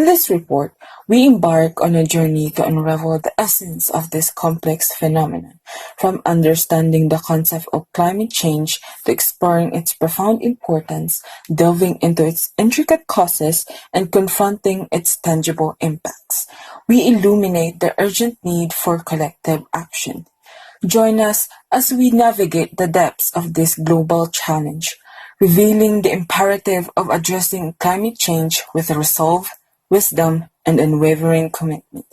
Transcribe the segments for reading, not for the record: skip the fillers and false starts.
In this report, we embark on a journey to unravel the essence of this complex phenomenon, from understanding the concept of climate change to exploring its profound importance, delving into its intricate causes, and confronting its tangible impacts. We illuminate the urgent need for collective action. Join us as we navigate the depths of this global challenge, revealing the imperative of addressing climate change with resolve, wisdom, and unwavering commitment.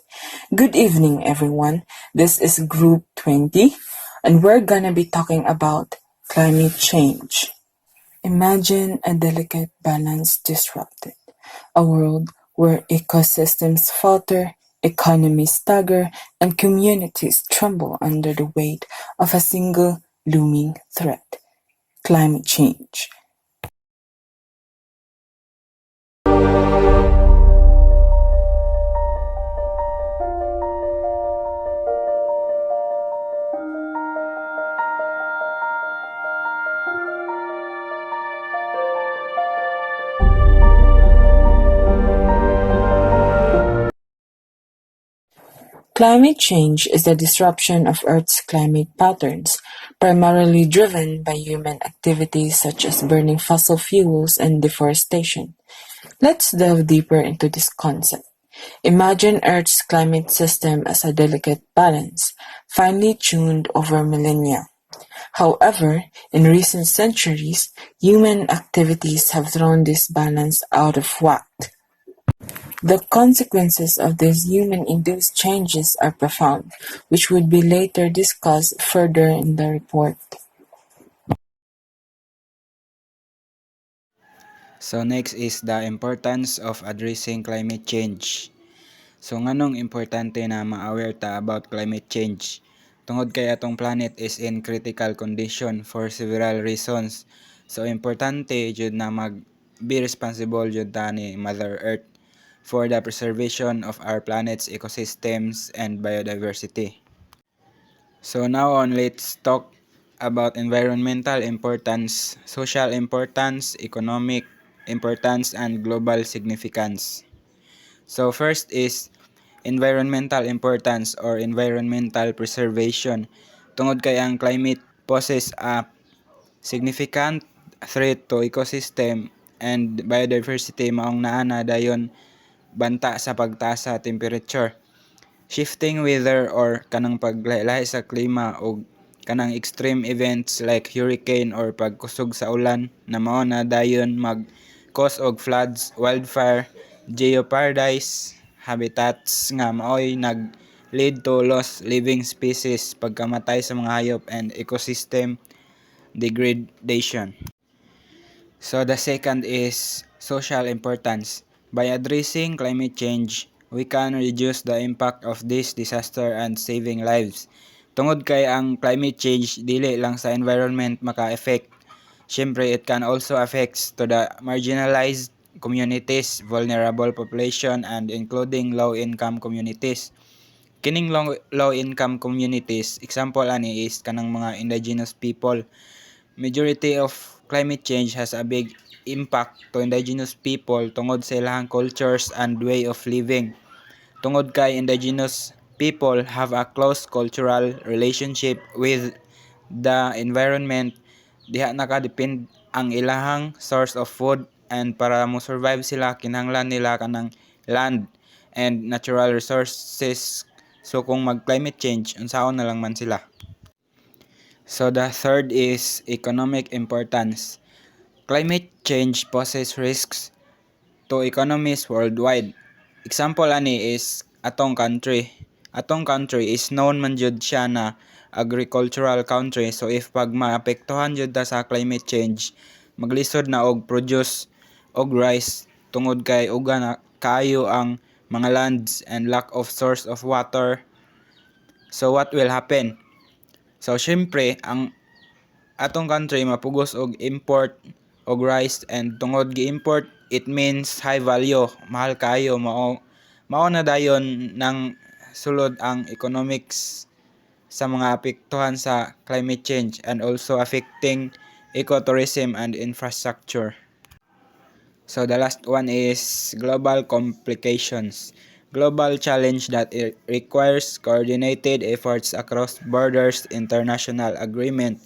Good evening, everyone. This is Group 20, and we're gonna be talking about climate change. Imagine a delicate balance disrupted, a world where ecosystems falter, economies stagger, and communities tremble under the weight of a single looming threat: climate change. Climate change is the disruption of Earth's climate patterns, primarily driven by human activities such as burning fossil fuels and deforestation. Let's delve deeper into this concept. Imagine Earth's climate system as a delicate balance, finely tuned over millennia. However, in recent centuries, human activities have thrown this balance out of whack. The consequences of these human-induced changes are profound, which would be later discussed further in the report. So next is the importance of addressing climate change. So nganong importante na ma-aware ta about climate change? Tungod kay atong planet is in critical condition for several reasons. So importante jud na be responsible jud ta ni Mother Earth for the preservation of our planet's ecosystems and biodiversity. So now on, let's talk about environmental importance, social importance, economic importance, and global significance. So first is environmental importance or environmental preservation. Tungod kay ang climate poses a significant threat to ecosystem and biodiversity, maong naa na dayon banta sa pagtaas sa temperature, shifting weather or kanang paglahi sa klima o kanang extreme events like hurricane or pagkusog sa ulan na mao na dayon mag cause og floods, wildfire, geoparadise habitats nga maoy nag lead to lost living species, pagkamatay sa mga hayop, and ecosystem degradation. So the second is social importance. By addressing climate change, we can reduce the impact of this disaster and saving lives. Tungod kay ang climate change dili lang sa environment maka-affect. Syempre, it can also affect to the marginalized communities, vulnerable population, and including low-income communities. Kining low-income communities, example ani is kanang mga indigenous people. Majority of climate change has a big impact to indigenous people tungod sa ilang cultures and way of living. Tungod kay indigenous people have a close cultural relationship with the environment, diha nakadepend ang ilahang source of food, and para mo survive sila kinahanglan nila kanang land and natural resources. So kung mag climate change, unsaon na lang man sila. So the third is economic importance. Climate change poses risks to economies worldwide. Example ani is atong country. Atong country is known man jud siya na agricultural country. So if pag maapektuhan jud ta sa climate change, maglisod na og produce og rice tungod kay uga na kaayo ang mga lands and lack of source of water. So what will happen? So syempre ang atong country mapugos og import og rice, and tungod gi-import it means high value, mahal kayo, mao na dayon ng sulod ang economics sa mga apektuhan sa climate change and also affecting ecotourism and infrastructure. So the last one is global complications. Global challenge that requires coordinated efforts across borders, international agreement.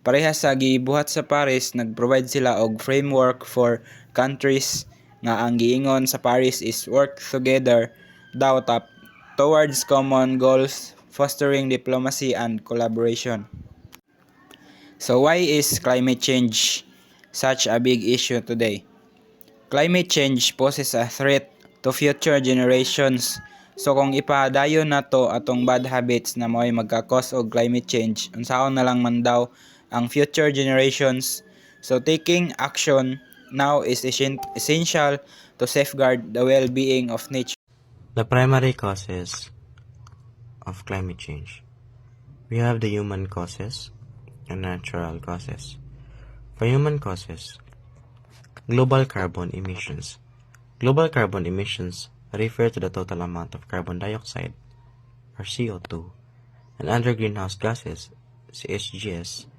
Parehas sa gibuhat sa Paris, nag-provide sila og framework for countries nga ang giingon sa Paris is work together daw towards common goals, fostering diplomacy and collaboration. So why is climate change such a big issue today? Climate change poses a threat to future generations. So kung ipadayon na to atong bad habits na mo'y magkakos og climate change, unsaon na lang man daw ang future generations. So taking action now is essential to safeguard the well-being of nature. The primary causes of climate change. We have the human causes and natural causes. For human causes, global carbon emissions. Global carbon emissions refer to the total amount of carbon dioxide, or CO2, and other greenhouse gases, CHGs,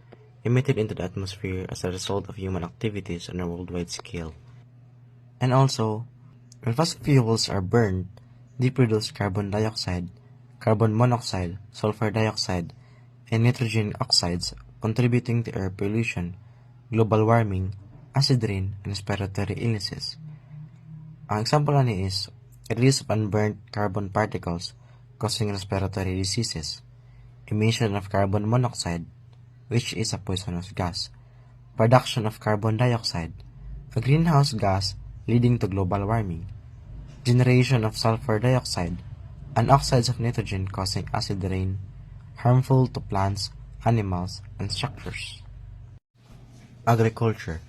emitted into the atmosphere as a result of human activities on a worldwide scale. And also, when fossil fuels are burned, they produce carbon dioxide, carbon monoxide, sulfur dioxide, and nitrogen oxides, contributing to air pollution, global warming, acid rain, and respiratory illnesses. Ang example ani is release of unburned carbon particles causing respiratory diseases, emission of carbon monoxide, which is a poisonous gas, production of carbon dioxide, a greenhouse gas leading to global warming, generation of sulfur dioxide, and oxides of nitrogen causing acid rain, harmful to plants, animals, and structures. Agriculture.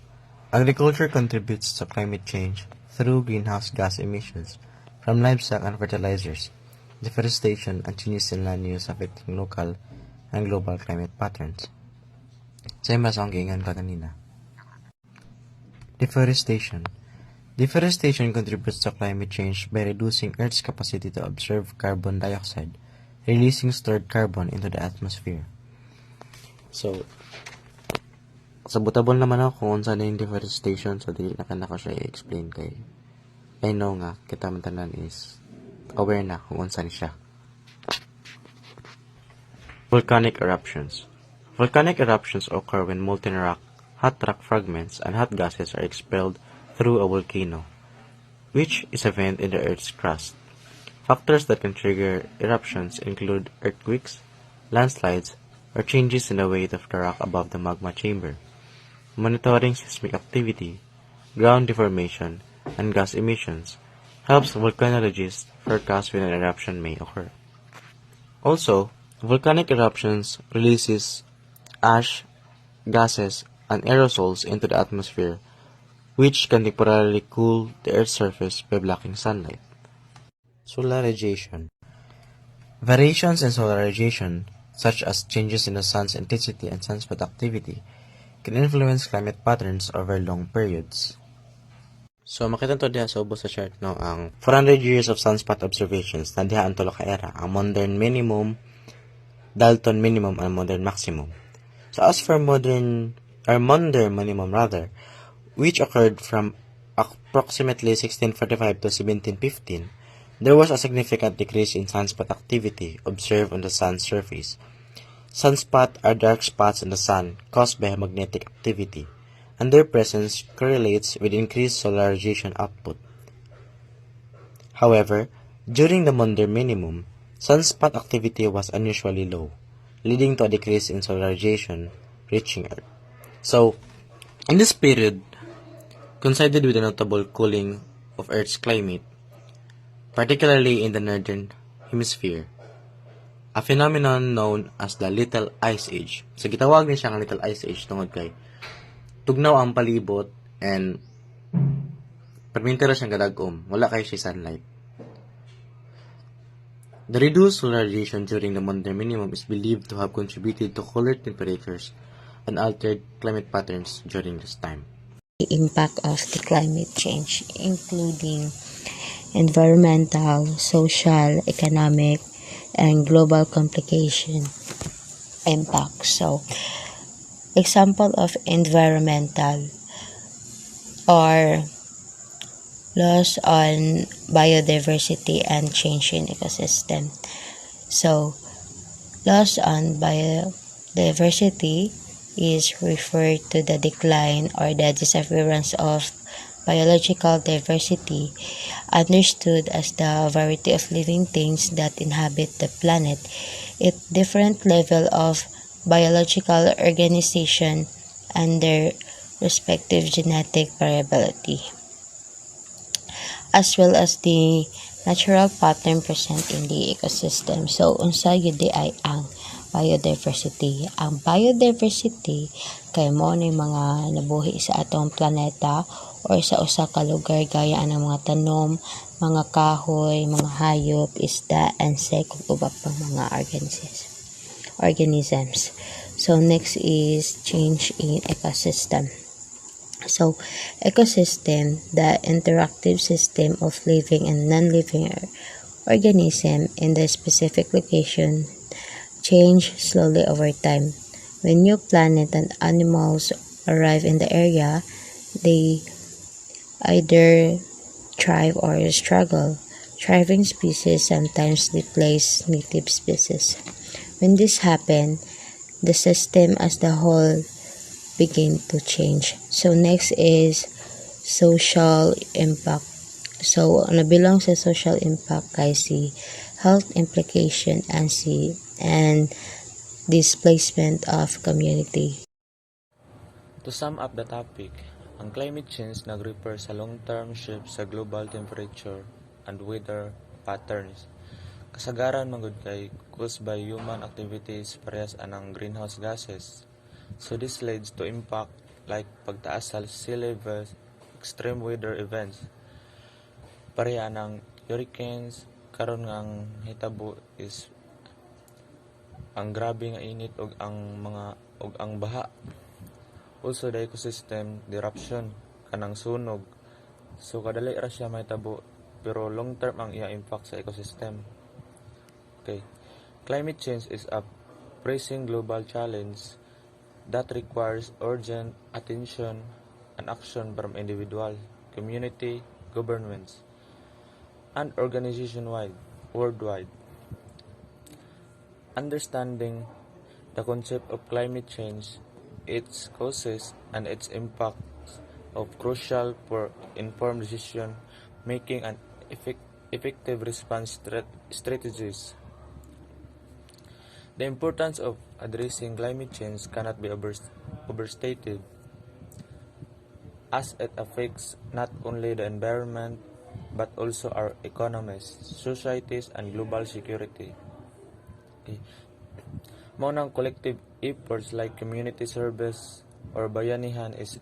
Agriculture contributes to climate change through greenhouse gas emissions from livestock and fertilizers, deforestation, and changes in land use affecting local and global climate patterns. Same as ang giingan ka kanina. Deforestation. Deforestation contributes to climate change by reducing Earth's capacity to absorb carbon dioxide, releasing stored carbon into the atmosphere. So, sabotable naman ako kung unsa na yung deforestation, so dili na ko siya i-explain kay I know nga, kita man tanan is aware na kung unsa ni siya. Volcanic eruptions. Volcanic eruptions occur when molten rock, hot rock fragments, and hot gases are expelled through a volcano, which is a vent in the Earth's crust. Factors that can trigger eruptions include earthquakes, landslides, or changes in the weight of the rock above the magma chamber. Monitoring seismic activity, ground deformation, and gas emissions helps volcanologists forecast when an eruption may occur. Also, volcanic eruptions releases ash, gases, and aerosols into the atmosphere, which can temporarily cool the Earth's surface by blocking sunlight. Solar radiation. Variations in solar radiation, such as changes in the sun's intensity and sunspot activity, can influence climate patterns over long periods. So, makita to diha sa ubos sa chart, no, ang 400 years of sunspot observations na diha ang tulo ka era, ang modern minimum, Dalton minimum, and modern maximum. So, as for modern minimum rather, which occurred from approximately 1645 to 1715, there was a significant decrease in sunspot activity observed on the sun's surface. Sunspots are dark spots in the sun caused by magnetic activity, and their presence correlates with increased solar radiation output. However, during the modern minimum, sunspot activity was unusually low, leading to a decrease in solar radiation reaching Earth. So, in this period, coincided with a notable cooling of Earth's climate, particularly in the northern hemisphere, a phenomenon known as the Little Ice Age. So, gitawag niya siyang Little Ice Age tungod kay tugnaw ang palibot and permintero siyang gadagom. Wala kay siya sunlight. The reduced solar radiation during the modern minimum is believed to have contributed to cooler temperatures and altered climate patterns during this time. The impact of the climate change, including environmental, social, economic, and global complication impact. So, example of environmental are loss on biodiversity and change in ecosystem. So, loss on biodiversity is referred to the decline or the disappearance of biological diversity, understood as the variety of living things that inhabit the planet at different level of biological organization and their respective genetic variability, as well as the natural pattern present in the ecosystem. So, unsa yun di ay ang biodiversity. Ang biodiversity kay mo ni mga nabuhi sa atong planeta or sa usa ka lugar gaya ng mga tanom, mga kahoy, mga hayop, isda, insect ug uba pang mga organisms. So next is change in ecosystem. So ecosystem, the interactive system of living and non-living organism in the specific location, change slowly over time. When new plant and animals arrive in the area, they either thrive or struggle. Thriving species sometimes replace native species. When this happens, the system as the whole begin to change. So next is social impact. So nabilang sa social impact kay si health implication and displacement of community. To sum up the topic, ang climate change nag-refer sa long-term shift sa global temperature and weather patterns. Kasagaran magud kay caused by human activities parehas anang greenhouse gases. So this leads to impact like pagtaas sa sea levels, extreme weather events, pareha anang hurricanes, karon nga ang hitabo is ang grabe nga init og ang baha. Also the ecosystem disruption kanang sunog. So kadali ra siya mahitabo pero long term ang iya impact sa ecosystem. Okay. Climate change is a pressing global challenge that requires urgent attention and action from individual, community, governments, and worldwide. Understanding the concept of climate change, its causes, and its impacts are crucial for informed decision making and effective response strategies. The importance of addressing climate change cannot be overstated, as it affects not only the environment but also our economies, societies, and global security. Okay. Mao nang collective efforts like community service or bayanihan is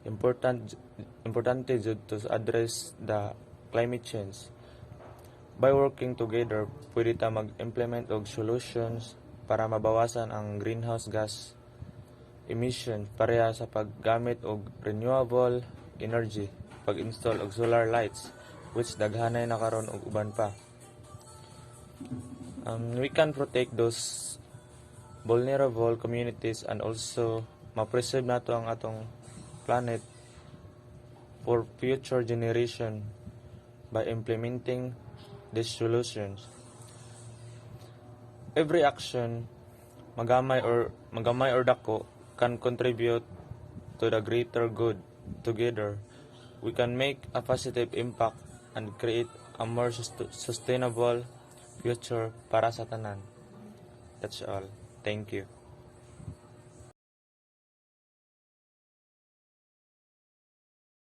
importante jud to address the climate change. By working together, pwede ta mag-implement og solutions para mabawasan ang greenhouse gas emission pareha sa paggamit og renewable energy, pag-install og solar lights which daghanay na karon og uban pa. We can protect those vulnerable communities and also ma-preserve nato ang atong planet for future generation by implementing these solutions. Every action, magamay or dako, can contribute to the greater good. Together, we can make a positive impact and create a more sustainable future para sa tanan. That's all. Thank you.